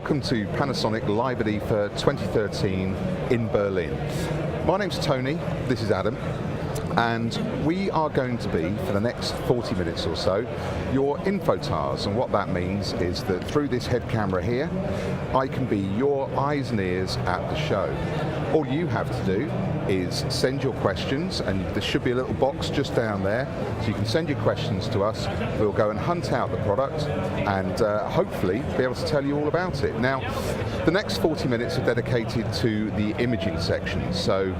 Welcome to Panasonic Live at IFA 2013 in Berlin. My name's Tony, this is Adam, and we are going to be, for the next 40 minutes or so, your INFOTARs. And what that means is that through this head camera here, I can be your eyes and ears at the show. All you have to do is send your questions, and there should be a little box just down there, so you can send your questions to us. We'll go and hunt out the product and hopefully be able to tell you all about it. Now, the next 40 minutes are dedicated to the imaging section. So,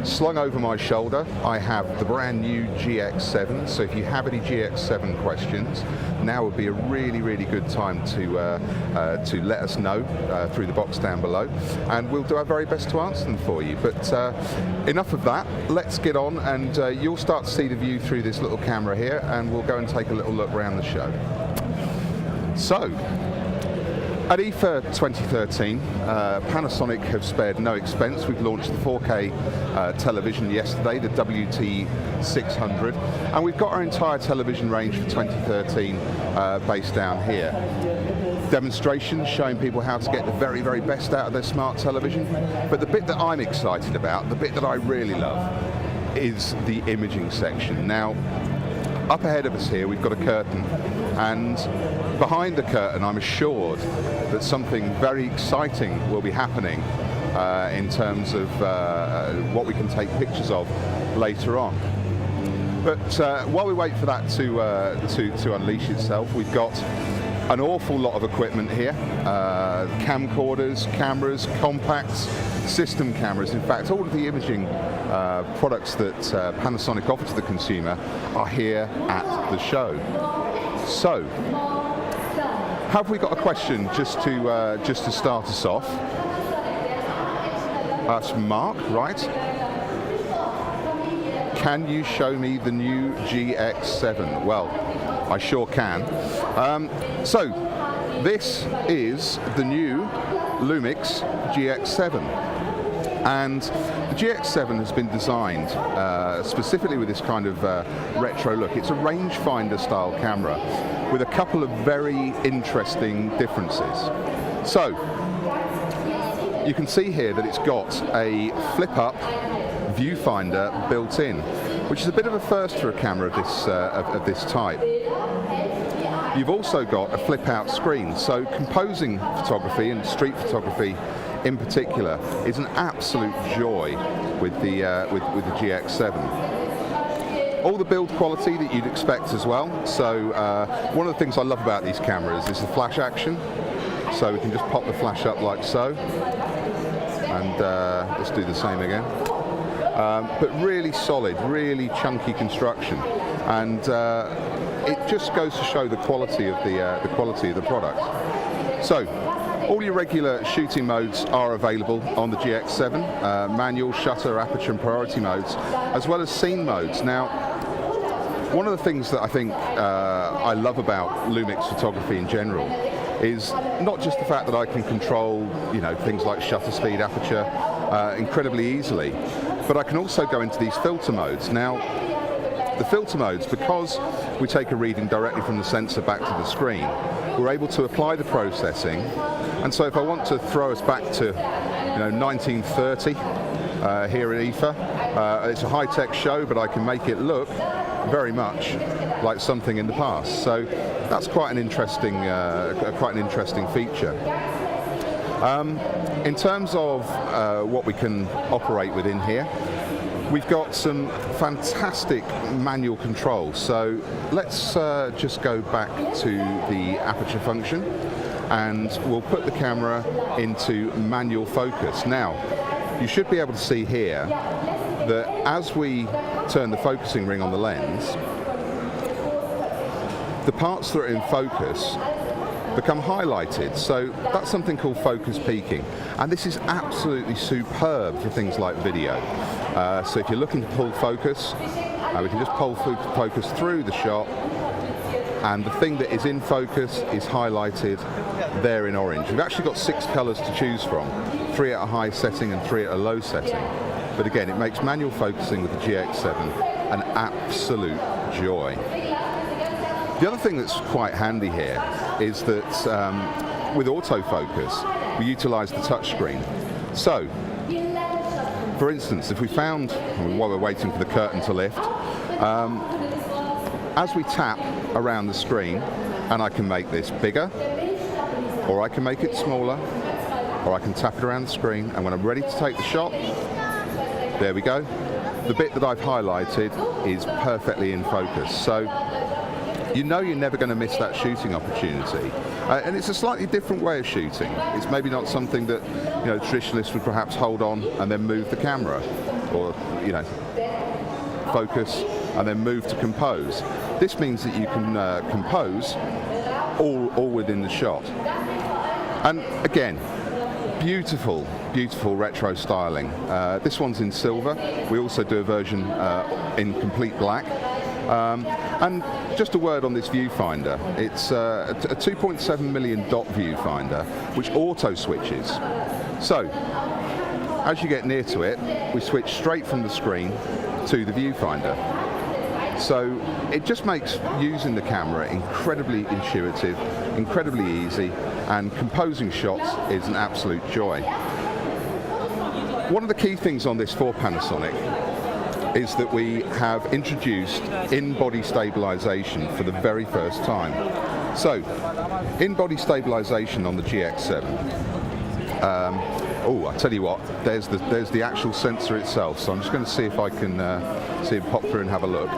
slung over my shoulder, I have the brand new GX7. So if you have any GX7 questions, now would be a really good time to let us know through the box down below, and we'll do our very best to answer them for you. But enough of that, let's get on, and you'll start to see the view through this little camera here, and we'll go and take a little look around the show. So, at IFA 2013, Panasonic have spared no expense. We've launched the 4K television yesterday, the WT600, and we've got our entire television range for 2013 based down here. Demonstrations showing people how to get the very best out of their smart television. But the bit that I'm excited about, the bit that I really love, is the imaging section. Now, up ahead of us here, we've got a curtain, and behind the curtain, I'm assured that something very exciting will be happening in terms of what we can take pictures of later on. But while we wait for that to unleash itself, we've got an awful lot of equipment here, camcorders, cameras, compacts, system cameras. In fact, all of the imaging products that Panasonic offer to the consumer are here at the show. So, have we got a question just to start us off? That's from Mark, right? Can you show me the new GX7? Well, I sure can. So, this is the new Lumix GX7. And the GX7 has been designed specifically with this kind of retro look. It's a rangefinder style camera with a couple of very interesting differences. So, you can see here that it's got a flip-up viewfinder built in, which is a bit of a first for a camera of this type. You've also got a flip-out screen, so composing photography and street photography in particular is an absolute joy with the GX7. All the build quality that you'd expect as well. So one of the things I love about these cameras is the flash action. So we can just pop the flash up like so, and let's do the same again. But really solid, really chunky construction, and it just goes to show the quality of the product. So, all your regular shooting modes are available on the GX7, manual, shutter, aperture and priority modes, as well as scene modes. Now, one of the things that I think I love about Lumix photography in general is not just the fact that I can control, things like shutter speed, aperture incredibly easily, but I can also go into these filter modes. Now, the filter modes, because we take a reading directly from the sensor back to the screen, we're able to apply the processing. And so if I want to throw us back to 1930 here at IFA, it's a high-tech show, but I can make it look very much like something in the past. So that's quite an interesting feature. In terms of what we can operate within here, we've got some fantastic manual controls. So let's just go back to the aperture function, and we'll put the camera into manual focus. Now, you should be able to see here that as we turn the focusing ring on the lens, the parts that are in focus become highlighted. So that's something called focus peaking, and this is absolutely superb for things like video. So if you're looking to pull focus, we can just pull focus through the shot, and the thing that is in focus is highlighted there in orange. We've actually got 6 colors to choose from, 3 at a high setting and 3 at a low setting. But again, it makes manual focusing with the GX7 an absolute joy. The other thing that's quite handy here is that with autofocus, we utilize the touchscreen. So, for instance, if we found, while we're waiting for the curtain to lift, as we tap around the screen, and I can make this bigger, or I can make it smaller, or I can tap it around the screen, and when I'm ready to take the shot, there we go. The bit that I've highlighted is perfectly in focus. So you know you're never going to miss that shooting opportunity. And it's a slightly different way of shooting. It's maybe not something that, you know, traditionalists would perhaps hold on and then move the camera, or, you know, focus and then move to compose. This means that you can compose all within the shot. And again, beautiful, beautiful retro styling. This one's in silver. We also do a version in complete black. And just a word on this viewfinder. It's a 2.7 million dot viewfinder, which auto switches. So, as you get near to it, we switch straight from the screen to the viewfinder. So it just makes using the camera incredibly intuitive, incredibly easy, and composing shots is an absolute joy. One of the key things on this for Panasonic is that we have introduced in-body stabilization for the very first time. So, in-body stabilization on the GX7. Oh, I tell you what, there's the actual sensor itself. So I'm just going to see if I can see it pop through and have a look.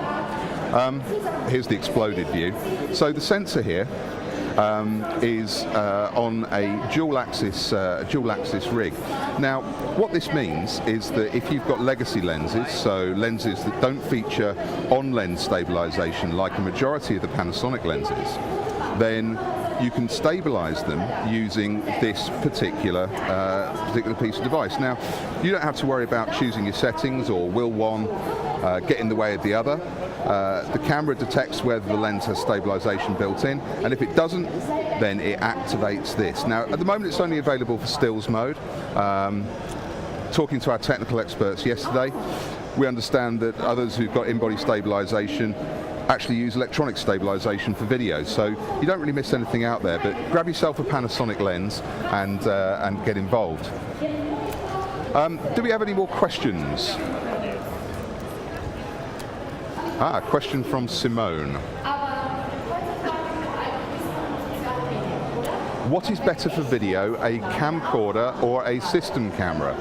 Here's the exploded view. So the sensor here is on a dual-axis rig. Now, what this means is that if you've got legacy lenses, so lenses that don't feature on-lens stabilization like a majority of the Panasonic lenses, then you can stabilize them using this particular piece of device. Now, you don't have to worry about choosing your settings or will one get in the way of the other. The camera detects whether the lens has stabilization built in, and if it doesn't, then it activates this. Now, at the moment it's only available for stills mode. Talking to our technical experts yesterday, we understand that others who've got in-body stabilization actually use electronic stabilization for video, so you don't really miss anything out there. But grab yourself a Panasonic lens and get involved. Do we have any more questions? Question from Simone. What is better for video, a camcorder or a system camera?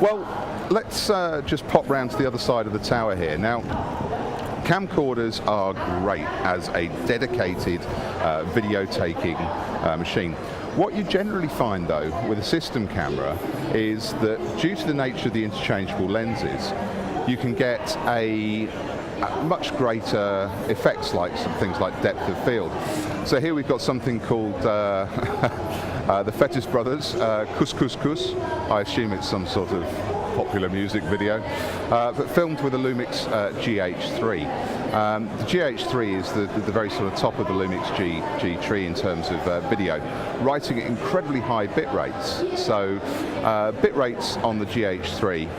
Well, let's just pop round to the other side of the tower here. Now, camcorders are great as a dedicated video taking machine. What you generally find though with a system camera is that due to the nature of the interchangeable lenses, you can get a much greater effects like some things like depth of field. So here we've got something called the Fetish Brothers, Kus Kus Kus. I assume it's some sort of popular music video, but filmed with a Lumix GH3. The GH3 is the very sort of top of the Lumix G3 in terms of video, writing at incredibly high bit rates. So bit rates on the GH3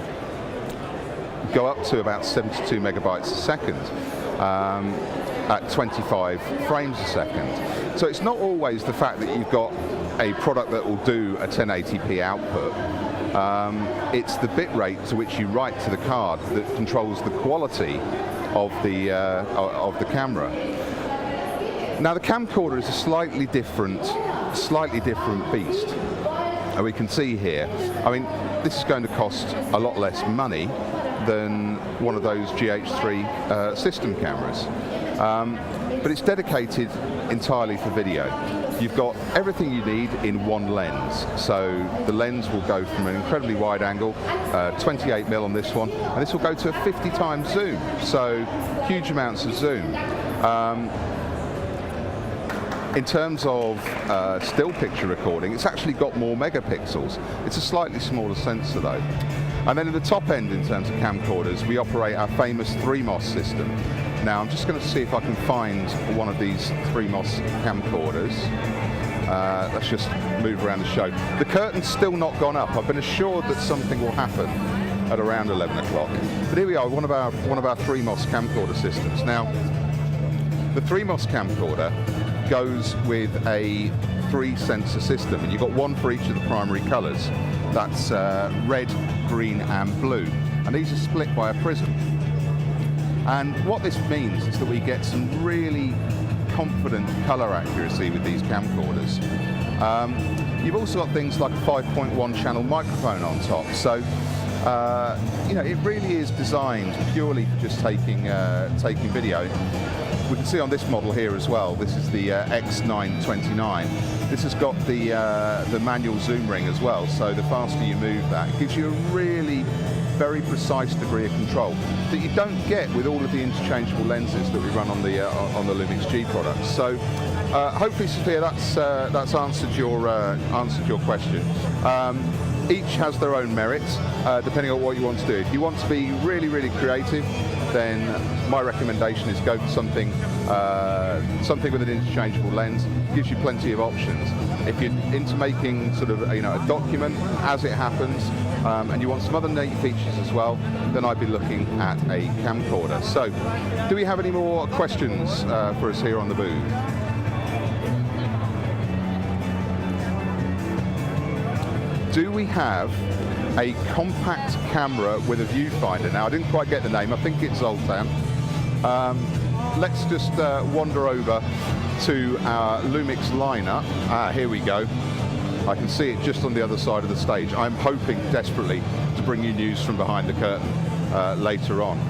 go up to about 72 megabytes a second at 25 frames a second. So it's not always the fact that you've got a product that will do a 1080p output. It's the bit rate to which you write to the card that controls the quality of the camera. Now the camcorder is a slightly different beast. And we can see here, I mean, this is going to cost a lot less money than one of those GH3 system cameras. But it's dedicated entirely for video. You've got everything you need in one lens. So the lens will go from an incredibly wide angle, 28mm on this one, and this will go to a 50 times zoom. So huge amounts of zoom. In terms of still picture recording, it's actually got more megapixels. It's a slightly smaller sensor though. And then at the top end, in terms of camcorders, we operate our famous 3MOS system. Now I'm just going to see if I can find one of these 3MOS camcorders. Let's just move around the show. The curtain's still not gone up. I've been assured that something will happen at around 11 o'clock. But here we are, one of our 3MOS camcorder systems. Now, the 3MOS camcorder goes with a three sensor system, and you've got one for each of the primary colours. That's red, green and blue, and these are split by a prism. And what this means is that we get some really confident colour accuracy with these camcorders. You've also got things like a 5.1 channel microphone on top, so you know, it really is designed purely for just taking video. We can see on this model here as well, this is the X929. This has got the manual zoom ring as well, so the faster you move that, it gives you a really very precise degree of control that you don't get with all of the interchangeable lenses that we run on the Lumix G products. So hopefully, Sophia, that's answered your question. Each has their own merits, depending on what you want to do. If you want to be really, really creative, then my recommendation is go for something with an interchangeable lens. It gives you plenty of options. If you're into making sort of a document as it happens, and you want some other neat features as well, then I'd be looking at a camcorder. So, do we have any more questions for us here on the booth? Do we have a compact camera with a viewfinder? Now, I didn't quite get the name. I think it's Zoltan. Let's just wander over to our Lumix lineup. Here we go. I can see it just on the other side of the stage. I'm hoping desperately to bring you news from behind the curtain later on.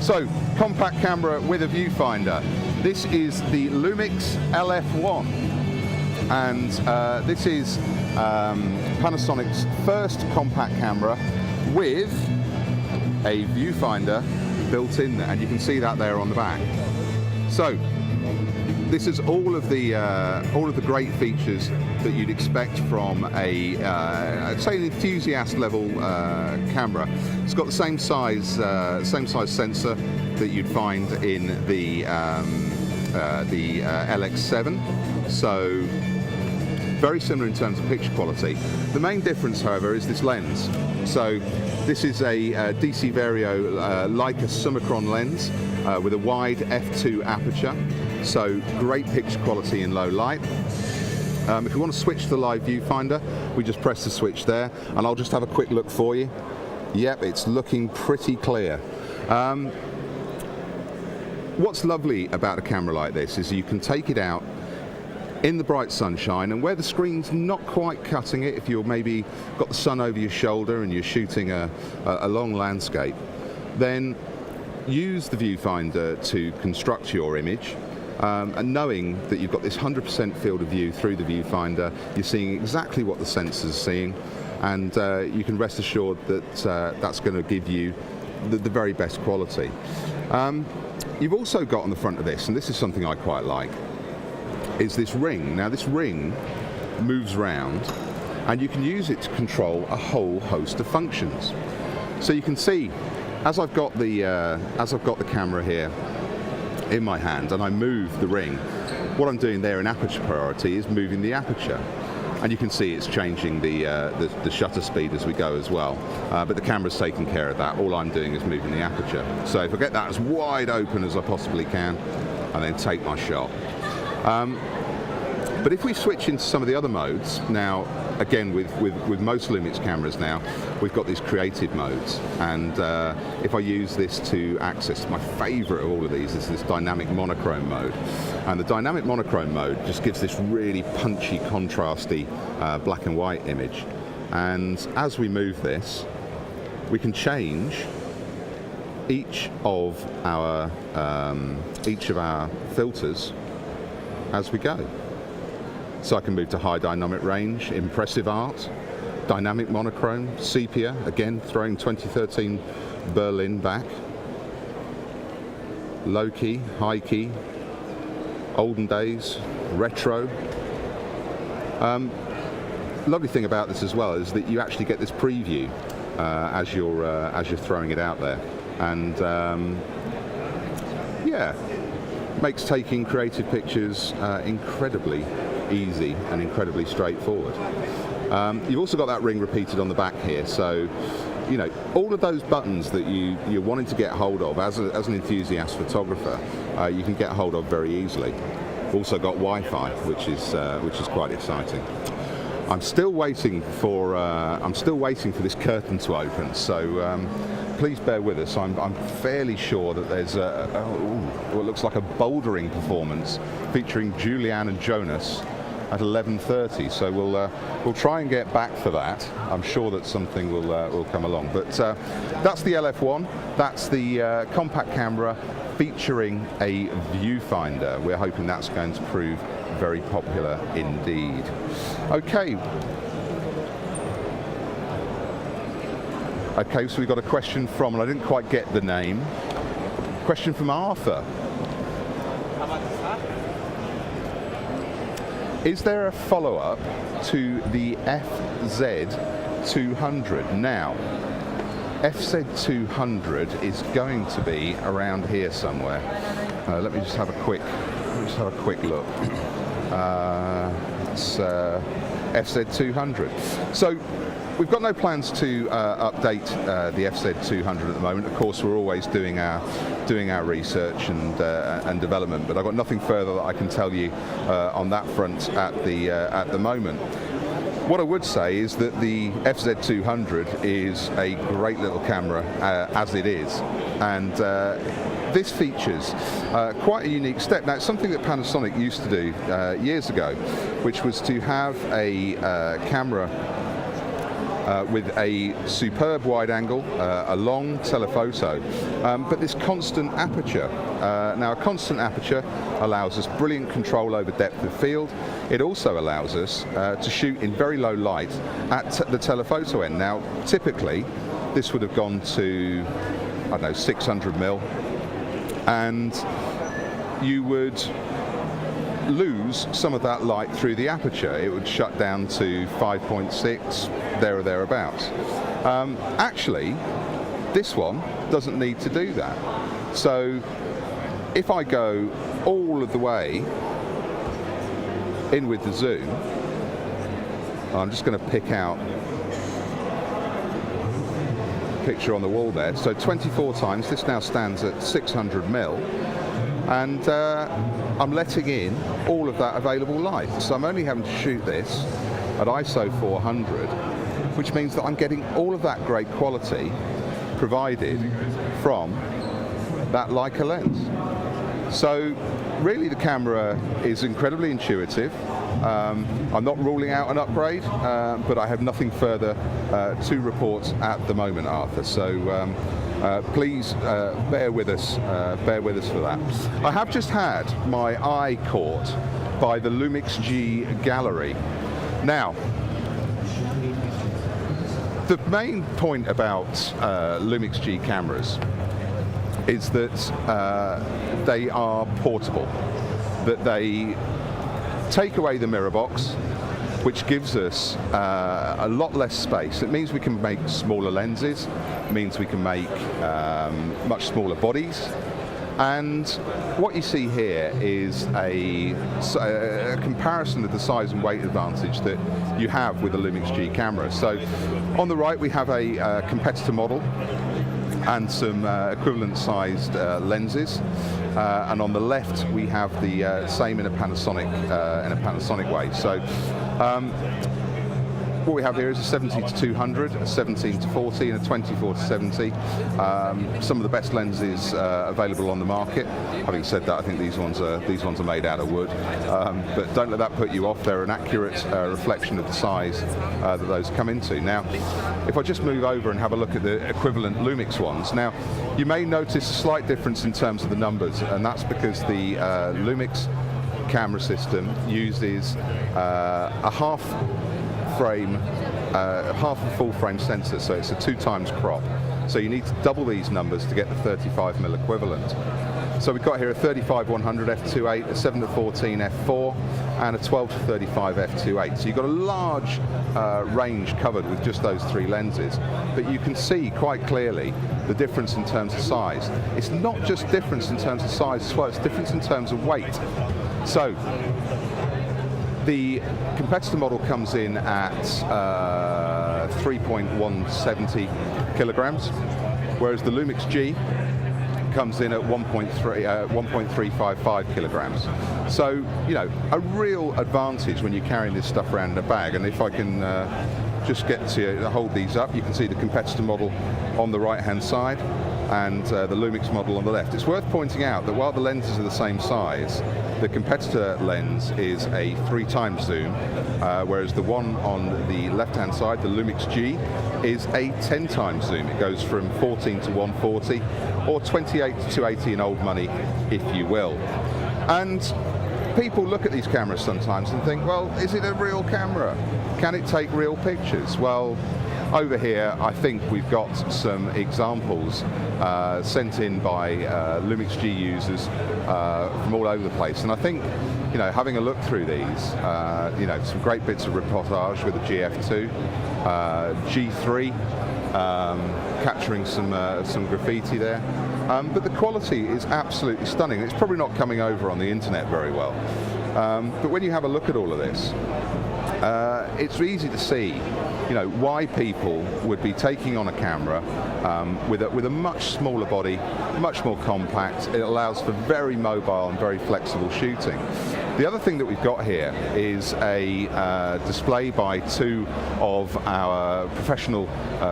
So, compact camera with a viewfinder. This is the Lumix LF1, and this is Panasonic's first compact camera with a viewfinder built in there, and you can see that there on the back. So this is all of the great features that you'd expect from say an enthusiast level camera. It's got the same size sensor that you'd find in the LX7. So very similar in terms of picture quality. The main difference, however, is this lens. So this is a DC Vario Leica Summicron lens with a wide f2 aperture. So great picture quality in low light. If you want to switch to the live viewfinder, we just press the switch there, and I'll just have a quick look for you. Yep, it's looking pretty clear. What's lovely about a camera like this is you can take it out in the bright sunshine, and where the screen's not quite cutting it, if you're maybe got the sun over your shoulder and you're shooting a long landscape, then use the viewfinder to construct your image. And knowing that you've got this 100% field of view through the viewfinder, you're seeing exactly what the sensor's seeing, and you can rest assured that that's going to give you the very best quality. You've also got on the front of this, and this is something I quite like, is this ring. Now this ring moves round, and you can use it to control a whole host of functions. So you can see, as I've got the camera here in my hand and I move the ring, what I'm doing there in aperture priority is moving the aperture, and you can see it's changing the shutter speed as we go as well, but the camera's taking care of that. All I'm doing is moving the aperture. So if I get that as wide open as I possibly can, and then take my shot. But if we switch into some of the other modes, now again with most Lumix cameras now, we've got these creative modes, and if I use this to access, my favourite of all of these is this dynamic monochrome mode, and the dynamic monochrome mode just gives this really punchy, contrasty black and white image, and as we move this, we can change each of our filters as we go. So I can move to high dynamic range, impressive art, dynamic monochrome, sepia, again throwing 2013 Berlin back, low key, high key, olden days, retro. Lovely thing about this as well is that you actually get this preview as you're throwing it out there, and yeah, makes taking creative pictures incredibly easy and incredibly straightforward. You've also got that ring repeated on the back here, so you know all of those buttons that you're wanting to get hold of as an enthusiast photographer, you can get hold of very easily. Also got Wi-Fi, which is quite exciting. I'm still waiting for this curtain to open, so please bear with us. I'm fairly sure that there's what looks like a bouldering performance featuring Julianne and Jonas at 11:30. So we'll try and get back for that. I'm sure that something will come along. But that's the LF1. That's the compact camera featuring a viewfinder. We're hoping that's going to prove very popular indeed. Okay. Okay, so we've got a question from, and I didn't quite get the name. Question from Arthur. Is there a follow-up to the FZ200? Now, FZ200 is going to be around here somewhere. Let me just have a quick look. It's FZ200. So we've got no plans to update the FZ200 at the moment. Of course, we're always doing our research and development, but I've got nothing further that I can tell you on that front at the moment. What I would say is that the FZ200 is a great little camera as it is, and this features quite a unique step. Now, it's something that Panasonic used to do years ago, which was to have a camera with a superb wide angle, a long telephoto, but this constant aperture. Now, a constant aperture allows us brilliant control over depth of field. It also allows us to shoot in very low light at the telephoto end. Now, typically, this would have gone to, I don't know, 600mm, and you would lose some of that light through the aperture. It would shut down to 5.6, there or thereabouts. Actually, this one doesn't need to do that. So if I go all of the way in with the zoom, I'm just going to pick out a picture on the wall there. So 24 times, this now stands at 600mm, and I'm letting in all of that available light. So I'm only having to shoot this at ISO 400, which means that I'm getting all of that great quality provided from that Leica lens. So really the camera is incredibly intuitive. I'm not ruling out an upgrade, but I have nothing further to report at the moment, Arthur. So please bear with us for that. I have just had my eye caught by the Lumix G gallery. Now, the main point about Lumix G cameras is that they are portable, that they take away the mirror box, which gives us a lot less space. It means we can make smaller lenses, it means we can make much smaller bodies. And what you see here is a comparison of the size and weight advantage that you have with the Lumix G camera. So on the right we have a competitor model and some equivalent sized lenses, and on the left we have the same in a Panasonic way. So what we have here is a 70 to 200, a 17 to 40, and a 24 to 70. Some of the best lenses available on the market. Having said that, I think these ones are made out of wood. But don't let that put you off. They're an accurate reflection of the size that those come into. Now, if I just move over and have a look at the equivalent Lumix ones. Now, you may notice a slight difference in terms of the numbers, and that's because the Lumix camera system uses a half a full frame sensor, so it's a 2 times crop. So you need to double these numbers to get the 35mm equivalent. So we've got here a 35-100 f2.8, a 7-14 f4, and a 12-35 f2.8. So you've got a large range covered with just those 3 lenses, but you can see quite clearly the difference in terms of size. It's not just difference in terms of size as well, it's difference in terms of weight. So the competitor model comes in at 3.170 kilograms, whereas the Lumix G comes in at 1.355 kilograms. So, you know, a real advantage when you're carrying this stuff around in a bag. And if I can just get to hold these up, you can see the competitor model on the right-hand side and the Lumix model on the left. It's worth pointing out that while the lenses are the same size, the competitor lens is a 3x zoom, whereas the one on the left-hand side, the Lumix G, is a 10x zoom. It goes from 14 to 140, or 28 to 280 in old money, if you will. And people look at these cameras sometimes and think, well, is it a real camera? Can it take real pictures? Well, over here, I think we've got some examples sent in by Lumix G users from all over the place. And I think, you know, having a look through these, you know, some great bits of reportage with the GF2, G3, capturing some graffiti there. But the quality is absolutely stunning. It's probably not coming over on the internet very well. But when you have a look at all of this, it's easy to see, you know, why people would be taking on a camera with a much smaller body, much more compact. It allows for very mobile and very flexible shooting. The other thing that we've got here is a display by two of our professional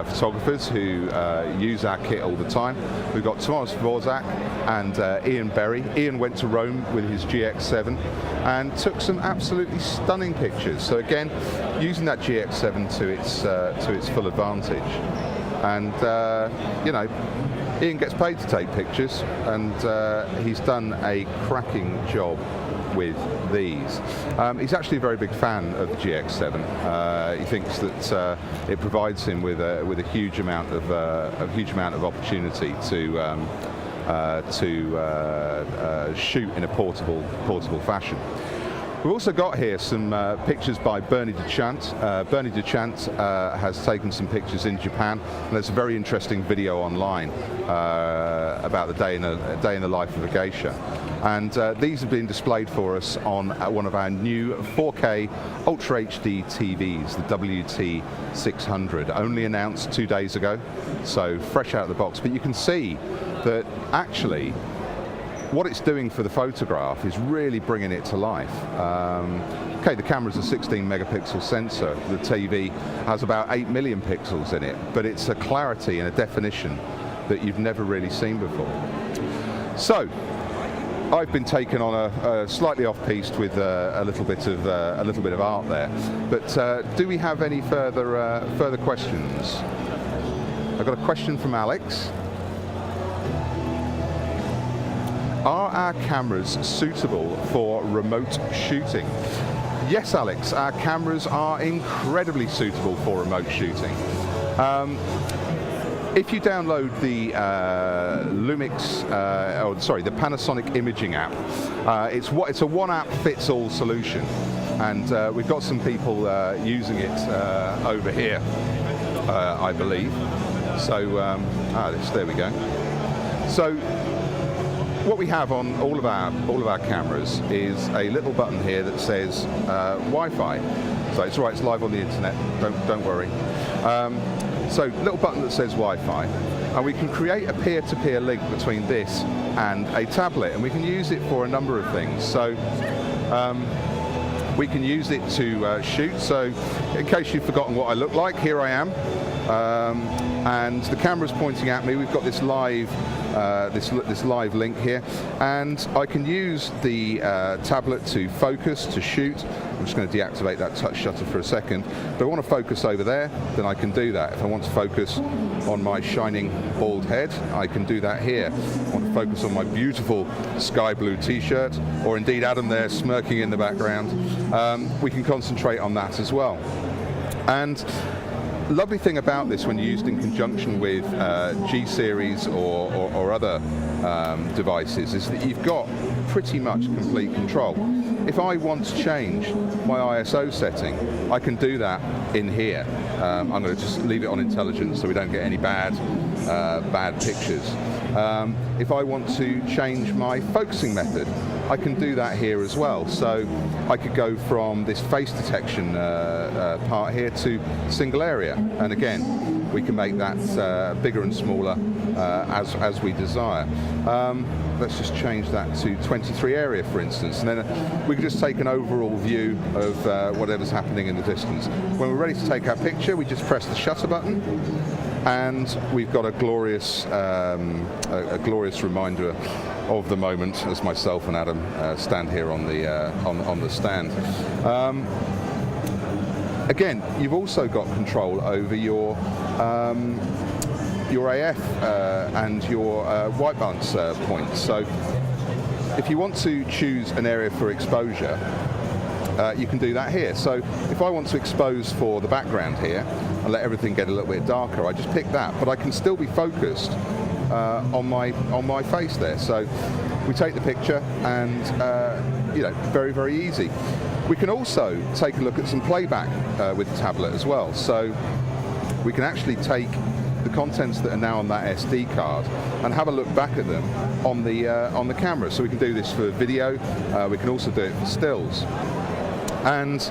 photographers who use our kit all the time. We've got Thomas Vorzak and Ian Berry. Ian went to Rome with his GX7 and took some absolutely stunning pictures. So again, using that GX7 to its full advantage. And you know, Ian gets paid to take pictures, and he's done a cracking job with these. He's actually a very big fan of the GX7. He thinks that it provides him with a huge amount of opportunity to shoot in a portable fashion. We've also got here some pictures by Bernie Duchant. Bernie Duchant has taken some pictures in Japan, and there's a very interesting video online about the day in the life of a geisha. And these have been displayed for us on one of our new 4K Ultra HD TVs, the WT600, only announced 2 days ago, so fresh out of the box. But you can see that actually what it's doing for the photograph is really bringing it to life. Okay, the camera's a 16 megapixel sensor. The TV has about 8 million pixels in it, but it's a clarity and a definition that you've never really seen before. So, I've been taken on a slightly off-piste with a little bit of art there. But do we have any further questions? I've got a question from Alex. Are our cameras suitable for remote shooting? Yes, Alex, our cameras are incredibly suitable for remote shooting. If you download the the Panasonic imaging app, it's a one-app-fits-all solution, and we've got some people using it over here, I believe. So, there we go. So, what we have on all of our cameras is a little button here that says Wi-Fi. So it's all right, it's live on the internet. Don't worry. So little button that says Wi-Fi, and we can create a peer-to-peer link between this and a tablet, and we can use it for a number of things. So we can use it to shoot. So in case you've forgotten what I look like, here I am. And the camera's pointing at me. We've got this live live link here, and I can use the tablet to focus, to shoot. I'm just going to deactivate that touch shutter for a second. If I want to focus over there, then I can do that. If I want to focus on my shining bald head, I can do that here. I want to focus on my beautiful sky blue t-shirt, or indeed Adam there smirking in the background. We can concentrate on that as well. And lovely thing about this, when used in conjunction with G-series or other devices, is that you've got pretty much complete control. If I want to change my ISO setting, I can do that in here. I'm going to just leave it on intelligence so we don't get any bad pictures. If I want to change my focusing method, I can do that here as well. So I could go from this face detection part here to single area. And again, we can make that bigger and smaller as we desire. Let's just change that to 23 area, for instance, and then we can just take an overall view of whatever's happening in the distance. When we're ready to take our picture, we just press the shutter button, and we've got a glorious reminder of the moment as myself and Adam stand here on the stand. Again, you've also got control over your AF and your white balance points. So if you want to choose an area for exposure, you can do that here. So if I want to expose for the background here and let everything get a little bit darker, I just pick that, but I can still be focused on my face there. So we take the picture, and very, very easy. We can also take a look at some playback with the tablet as well. So we can actually take the contents that are now on that SD card and have a look back at them on the camera. So we can do this for video. We can also do it for stills. And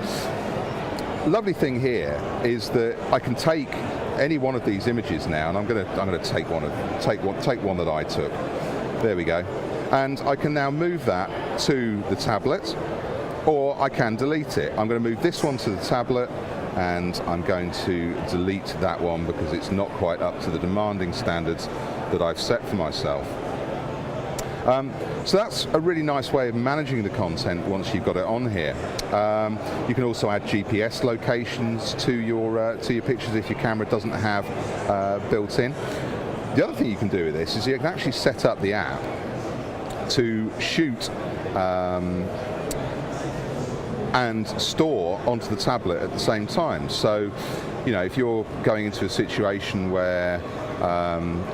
lovely thing here is that I can take any one of these images now, and I'm going to take one that I took. There we go. And I can now move that to the tablet, or I can delete it. I'm going to move this one to the tablet, and I'm going to delete that one because it's not quite up to the demanding standards that I've set for myself. So that's a really nice way of managing the content once you've got it on here. You can also add GPS locations to your pictures if your camera doesn't have built in. The other thing you can do with this is you can actually set up the app to shoot and store onto the tablet at the same time. So, if you're going into a situation where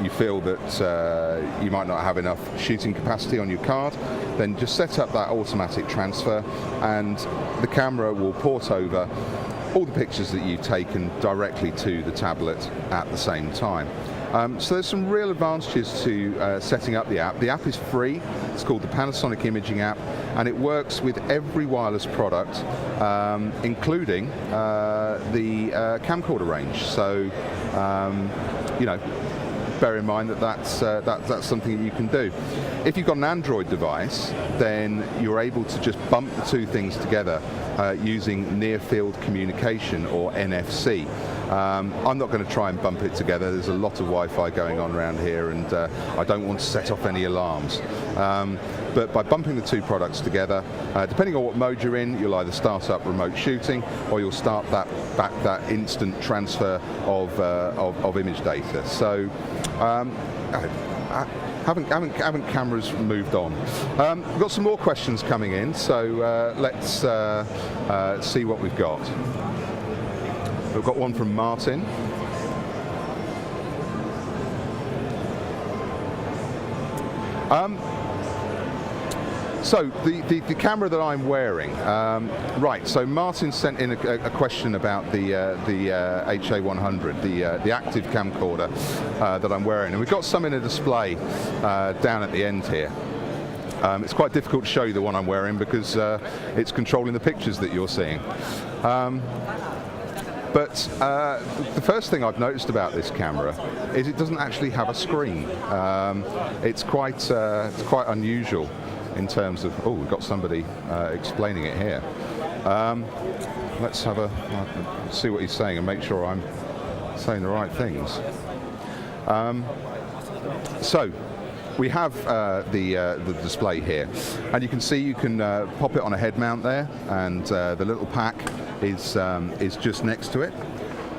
you feel that you might not have enough shooting capacity on your card, then just set up that automatic transfer, and the camera will port over all the pictures that you've taken directly to the tablet at the same time. So there's some real advantages to setting up the app. The app is free. It's called the Panasonic Imaging app, and it works with every wireless product, including the camcorder range. So, bear in mind that that's something that you can do. If you've got an Android device, then you're able to just bump the two things together using near-field communication, or NFC. I'm not going to try and bump it together. There's a lot of Wi-Fi going on around here, and I don't want to set off any alarms. But by bumping the two products together, depending on what mode you're in, you'll either start up remote shooting, or you'll start that instant transfer of image data. So haven't cameras moved on? We've got some more questions coming in, so let's see what we've got. We've got one from Martin. So the camera that I'm wearing, right? So Martin sent in a question about the HA100, the active camcorder that I'm wearing, and we've got some in a display down at the end here. It's quite difficult to show you the one I'm wearing because it's controlling the pictures that you're seeing. But the first thing I've noticed about this camera is it doesn't actually have a screen. It's quite unusual in terms of, we've got somebody explaining it here. Let's see what he's saying and make sure I'm saying the right things. So we have the display here, and you can see you can pop it on a head mount there, and the little pack is just next to it,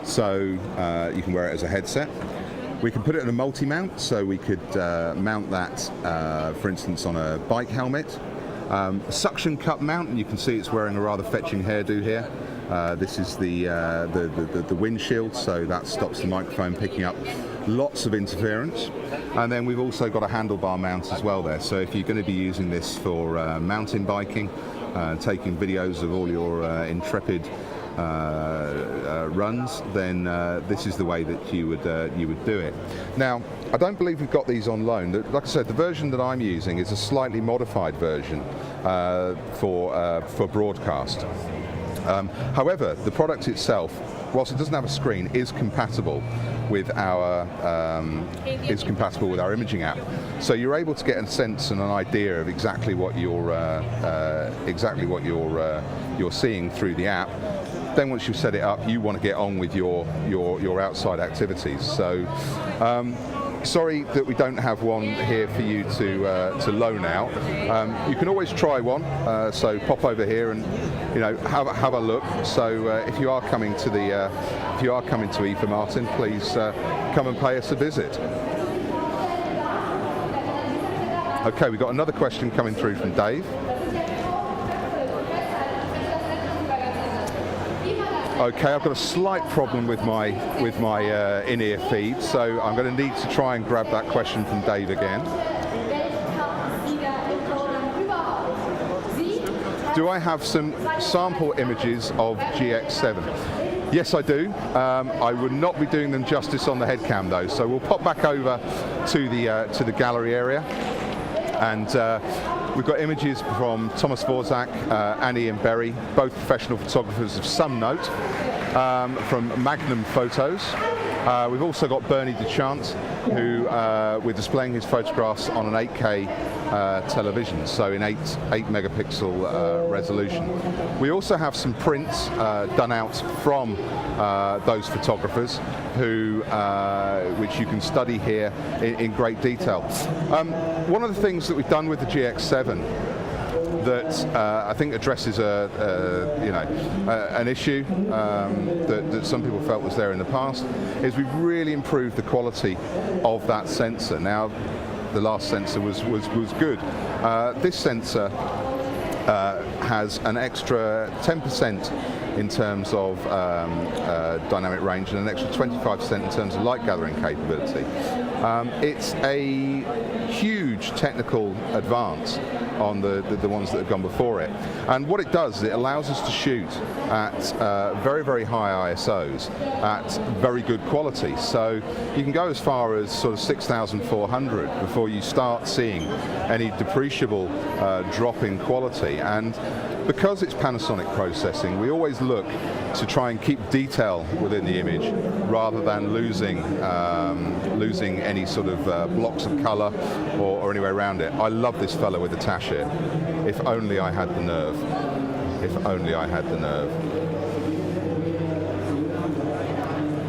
so you can wear it as a headset. We can put it in a multi-mount, so we could mount that, for instance, on a bike helmet. A suction cup mount, and you can see it's wearing a rather fetching hairdo here. This is the windshield, so that stops the microphone picking up lots of interference. And then we've also got a handlebar mount as well there, so if you're going to be using this for mountain biking, taking videos of all your intrepid runs, then this is the way that you would do it. Now, I don't believe we've got these on loan. Like I said, the version that I'm using is a slightly modified version for broadcast. However, the product itself whilst it doesn't have a screen, is compatible with our imaging app. So you're able to get a sense and an idea of exactly what you're seeing through the app. Then once you set it up, you want to get on with your outside activities. So sorry that we don't have one here for you to loan out. You can always try one. So pop over here and have a look. So if you are coming to IFA, Martin, please come and pay us a visit. Okay, we've got another question coming through from Dave. Okay, I've got a slight problem with my in-ear feed, so I'm going to need to try and grab that question from Dave again. Do I have some sample images of GX7? Yes, I do. I would not be doing them justice on the head cam though, so we'll pop back over to the gallery area, and we've got images from Thomas Vorzak and Ian Berry, both professional photographers of some note, from Magnum Photos. We've also got Bernie Duchant, who we're displaying his photographs on an 8K television, so in 8 megapixel resolution. We also have some prints done out from those photographers, which you can study here in great detail. One of the things that we've done with the GX7 that I think addresses an issue that some people felt was there in the past is we've really improved the quality of that sensor. Now, the last sensor was good. This sensor has an extra 10% in terms of dynamic range and an extra 25% in terms of light gathering capability. It's a huge technical advance on the ones that have gone before it. And what it does is it allows us to shoot at very, very high ISOs at very good quality. So you can go as far as sort of 6,400 before you start seeing any depreciable drop in quality. And because it's Panasonic processing, we always look to try and keep detail within the image rather than losing any sort of blocks of color or anywhere around it. I love this fellow with the tash here. If only I had the nerve. If only I had the nerve.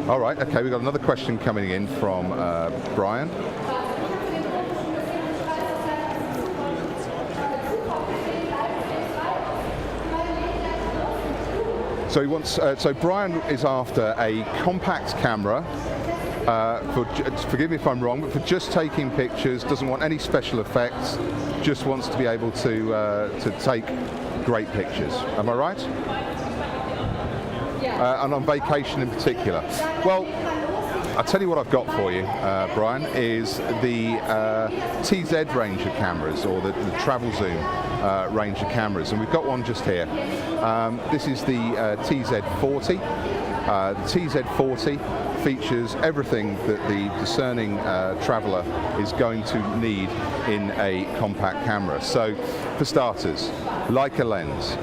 All right, okay, we've got another question coming in from Brian. So he wants. So Brian is after a compact camera. Forgive me if I'm wrong, but for just taking pictures, doesn't want any special effects, just wants to be able to take great pictures. Am I right? Yeah. And on vacation in particular. Well, I'll tell you what I've got for you, Brian, is the TZ range of cameras, or the travel zoom range of cameras, and we've got one just here. This is the TZ40. The TZ40 features everything that the discerning traveller is going to need in a compact camera. So, for starters, Leica lens,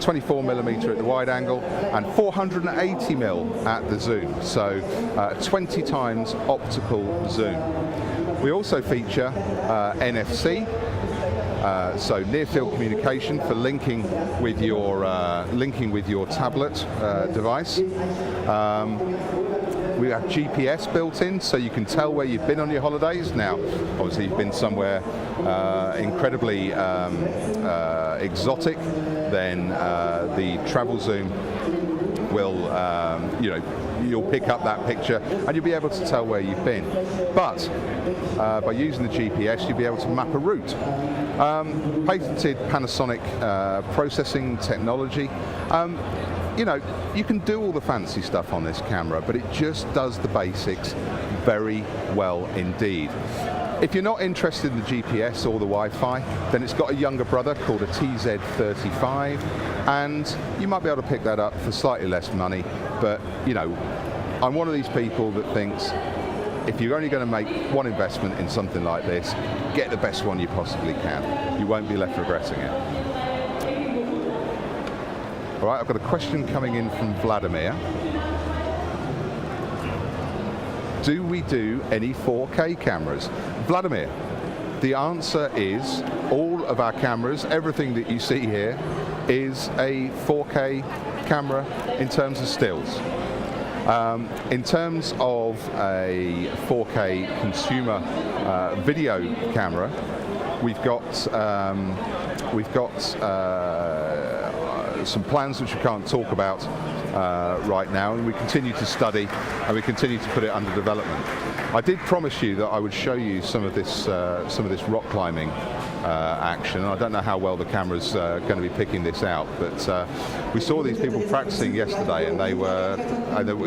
24mm at the wide angle and 480mm at the zoom, so 20 times optical zoom. We also feature NFC, so near field communication for linking with your tablet device. We have GPS built in, so you can tell where you've been on your holidays. Now, obviously, you've been somewhere incredibly exotic, then the travel zoom will, you'll pick up that picture and you'll be able to tell where you've been. But by using the GPS, you'll be able to map a route. Patented Panasonic processing technology. You can do all the fancy stuff on this camera, but it just does the basics very well indeed. If you're not interested in the GPS or the Wi-Fi, then it's got a younger brother called a TZ35, and you might be able to pick that up for slightly less money, but I'm one of these people that thinks if you're only going to make one investment in something like this, get the best one you possibly can. You won't be left regretting it. All right, I've got a question coming in from Vladimir. do we do any 4K cameras? Vladimir, the answer is all of our cameras, everything that you see here, is a 4K camera in terms of stills. In terms of a 4K consumer video camera, we've got some plans which we can't talk about right now, and we continue to study and we continue to put it under development. I did promise you that I would show you some of this rock climbing action. I don't know how well the camera's going to be picking this out, but we saw these people practicing yesterday, and they were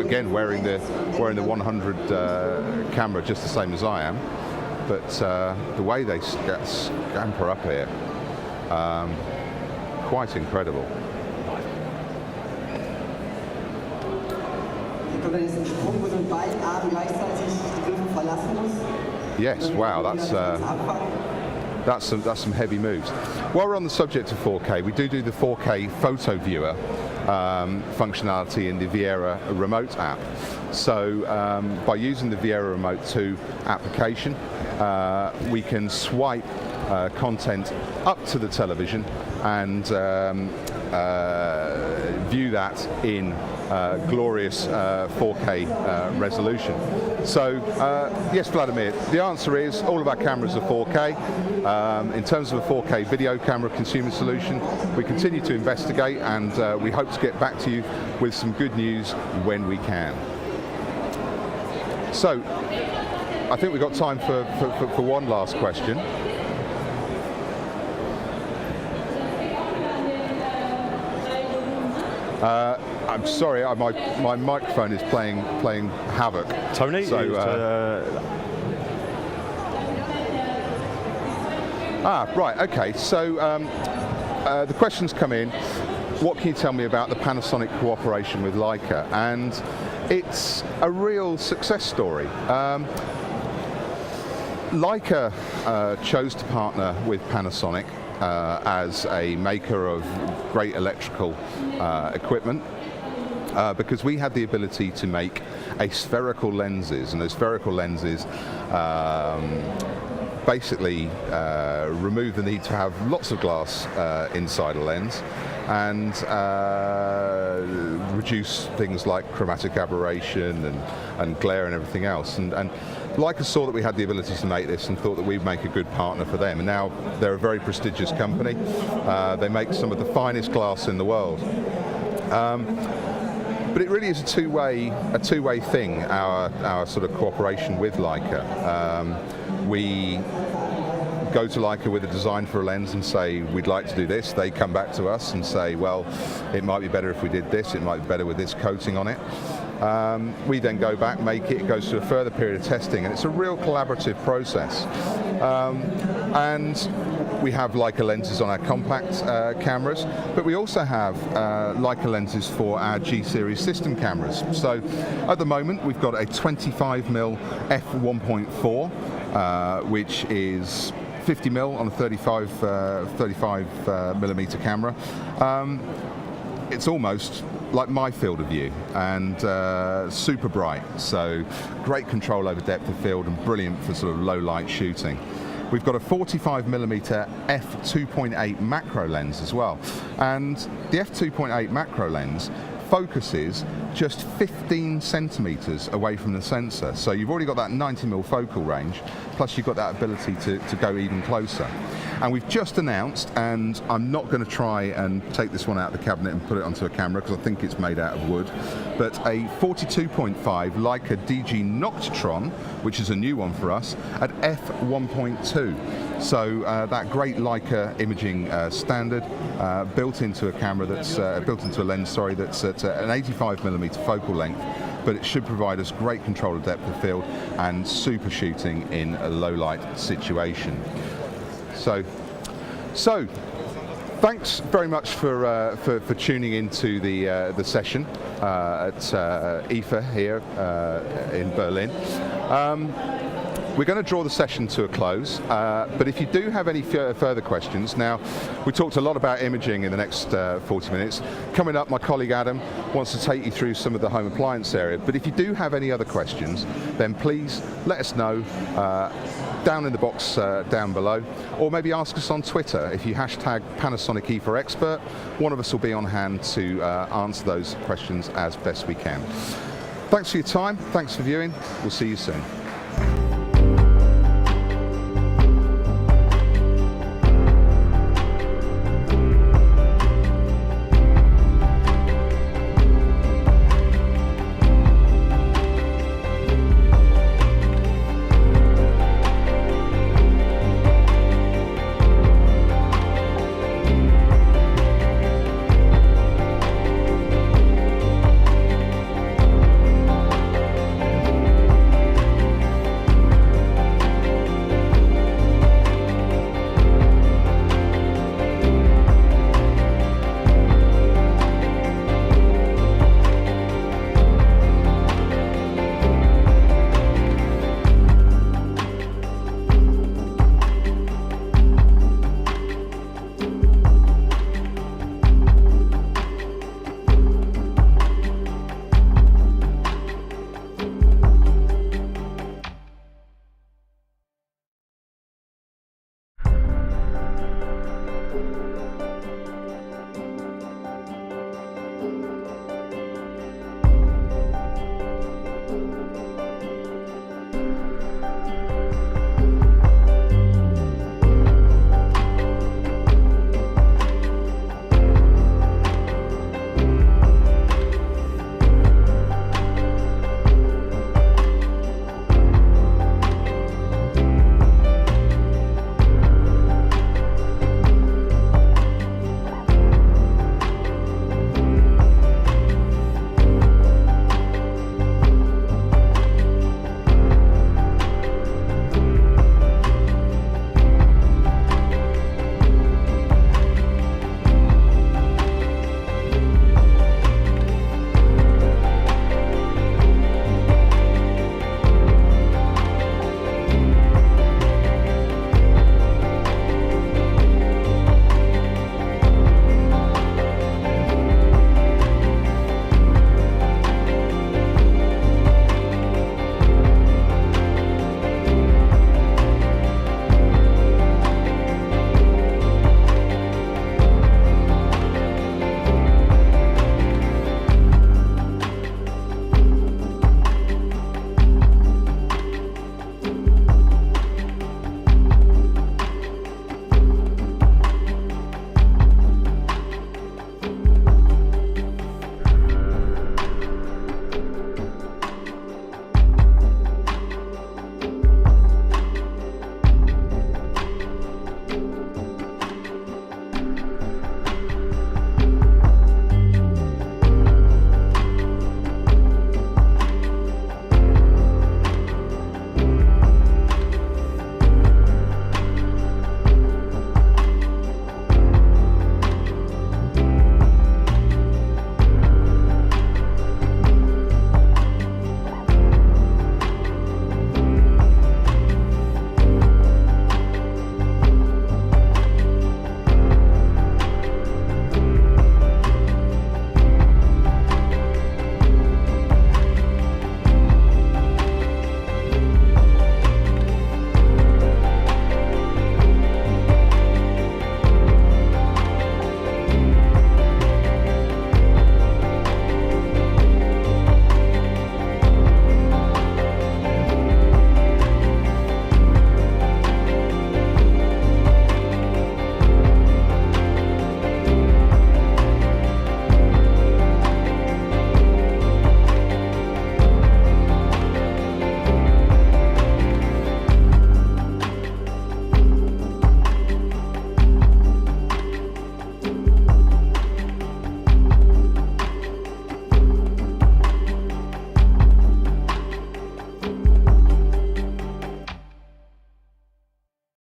again wearing the 100 camera just the same as I am. But the way they scamper up here, quite incredible. Yes, wow, that's some heavy moves. While we're on the subject of 4K, we do the 4K photo viewer functionality in the Viera remote app. So by using the Viera Remote 2 application, we can swipe content up to the television and view that in glorious 4K resolution. So yes, Vladimir, the answer is all of our cameras are 4K. In terms of a 4K video camera consumer solution, we continue to investigate, and we hope to get back to you with some good news when we can. So I think we've got time for one last question. I'm sorry, my microphone is playing havoc. Tony, so, right, okay. So the questions come in. What can you tell me about the Panasonic cooperation with Leica? And it's a real success story. Leica chose to partner with Panasonic as a maker of great electrical equipment because we had the ability to make spherical lenses, and those spherical lenses basically remove the need to have lots of glass inside a lens, and reduce things like chromatic aberration and glare and everything else. And Leica saw that we had the ability to make this and thought that we'd make a good partner for them. And now they're a very prestigious company. They make some of the finest glass in the world. But it really is a two-way thing, our sort of cooperation with Leica. We go to Leica with a design for a lens and say, we'd like to do this. They come back to us and say, well, it might be better if we did this, it might be better with this coating on it. We then go back, make it goes through a further period of testing, and it's a real collaborative process. And we have Leica lenses on our compact cameras, but we also have Leica lenses for our G series system cameras. So at the moment we've got a 25mm f1.4, which is 50mm on a 35mm camera. It's almost like my field of view, and super bright, so great control over depth of field and brilliant for sort of low light shooting. We've got a 45mm f2.8 macro lens as well, and the f2.8 macro lens focuses just 15 centimeters away from the sensor, so you've already got that 90mm focal range, plus you've got that ability to go even closer. And we've just announced, and I'm not going to try and take this one out of the cabinet and put it onto a camera because I think it's made out of wood, but a 42.5 Leica DG Noctron, which is a new one for us, at f1.2. So that great Leica imaging standard built into a camera that's built into a lens, sorry, that's at an 85mm focal length, but it should provide us great control of depth of field and super shooting in a low light situation. So thanks very much for tuning into the session at IFA here in Berlin. we're going to draw the session to a close, but if you do have any further questions, now we talked a lot about imaging in the next 40 minutes. Coming up, my colleague Adam wants to take you through some of the home appliance area, but if you do have any other questions, then please let us know down in the box down below, or maybe ask us on Twitter. If you hashtag Panasonic IFA Expert, one of us will be on hand to answer those questions as best we can. Thanks for your time, thanks for viewing, we'll see you soon.